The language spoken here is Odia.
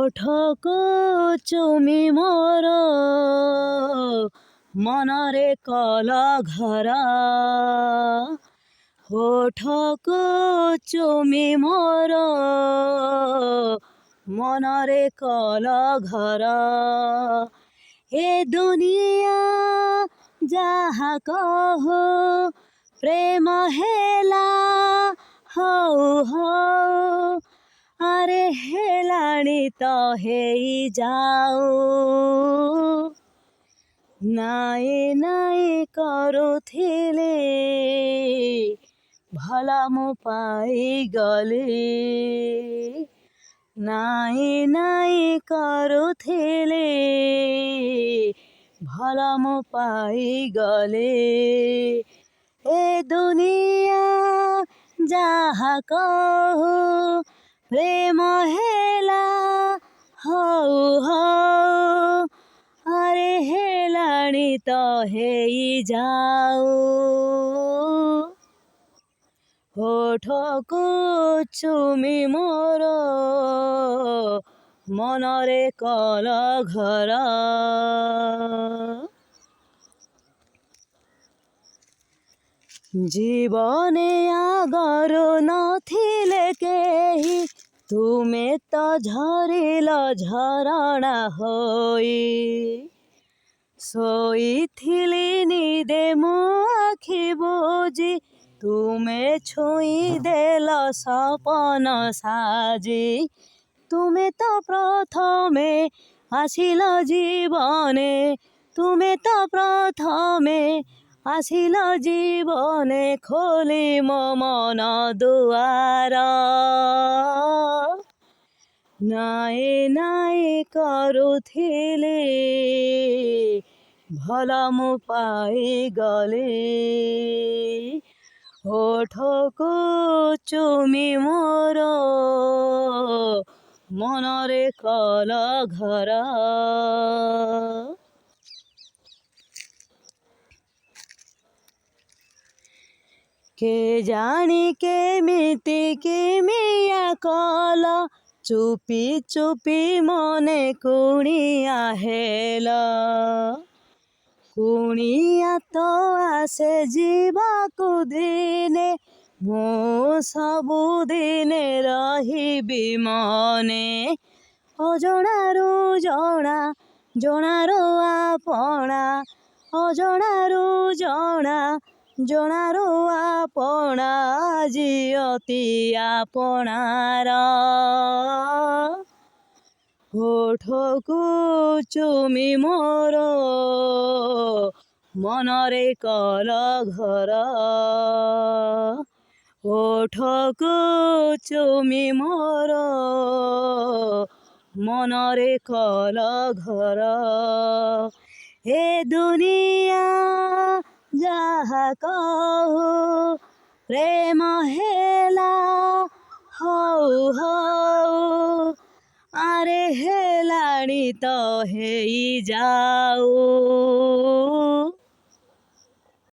ଓଠକୁ ଚୁମି ମୋର ମନରେ କଲ ଘର। ଓଠକୁ ଚୁମି ମୋର ମନରେ କଲ ଘର। ଏ ଦୁନିଆ ଯାହା କହୁ ପ୍ରେମ ହେଲା ହଉ ହଉ। ଆରେ ହେଲାଣି ତ ହେଇଯାଉ। ନାଇଁ ନାଇଁ କରୁଥିଲି ଭଲ ମୁଁ ପାଇଗଲି। ନାଇଁ ନାଇଁ କରୁଥିଲି ଭଲ ମୁଁ ପାଇଗଲି। ଏ ଦୁନିଆ ଯାହା କହୁ ପ୍ରେମ ହେଲା ହଉ ହଉ। ଆରେ ହେଲାଣି ତ ହେଇଯାଉ। ଓଠକୁ ଚୁମି ମୋର ମନରେ କଲ ଘର। ଜୀବନେ ଆଗରୁ ନଥିଲେ କେହି, ତୁମେ ତ ଝରିଲ ଝରଣା ହୋଇ। ଶୋଇଥିଲି ନିଦେ ମୁଁ ଆଖି ବୁଜି, ତୁମେ ଛୁଇଁ ଦେଲ ସପନ ସାଜି। ତୁମେ ତ ପ୍ରଥମେ ଆସିଲ ଜୀବନେ, ତୁମେ ତ ପ୍ରଥମେ ଆସିଲ ଜୀବନେ, ଖୋଲି ମୋ ମନ ଦୁଆର। ନାଇଁ ନାଇଁ କରୁଥିଲି ଭଲ ମୁଁ ପାଇଗଲି। ଓଠକୁ ଚୁମି ମୋର ମନରେ କଲ ଘର। କେଜାଣି କେମିତି କିମିଆ କଲ, ଚୁପି ଚୁପି ମନେ କୁଣିଆ ହେଲ। କୁଣିଆ ତ ଆସେ ଯିବାକୁ ଦିନେ, ମୁଁ ସବୁଦିନେ ରହିବି ମନେ। ଅଜଣାରୁ ଜଣା, ଜଣାରୁ ଆପଣା, ଅଜଣାରୁ ଜଣା, ଜଣାରୁ ଆପଣା, ଆଜି ଅତି ଆପଣାର। ଓଠକୁ ଚୁମି ମୋର ମନରେ କଲ ଘର। ଓଠକୁ ଚୁମି ମୋର ମନରେ କଲ ଘର। ଏ ଦୁନିଆ ଯାହା କହୁ ପ୍ରେମ ହେଲା ହଉ ହଉ। ଆରେ ହେଲାଣି ତ ହେଇଯାଉ।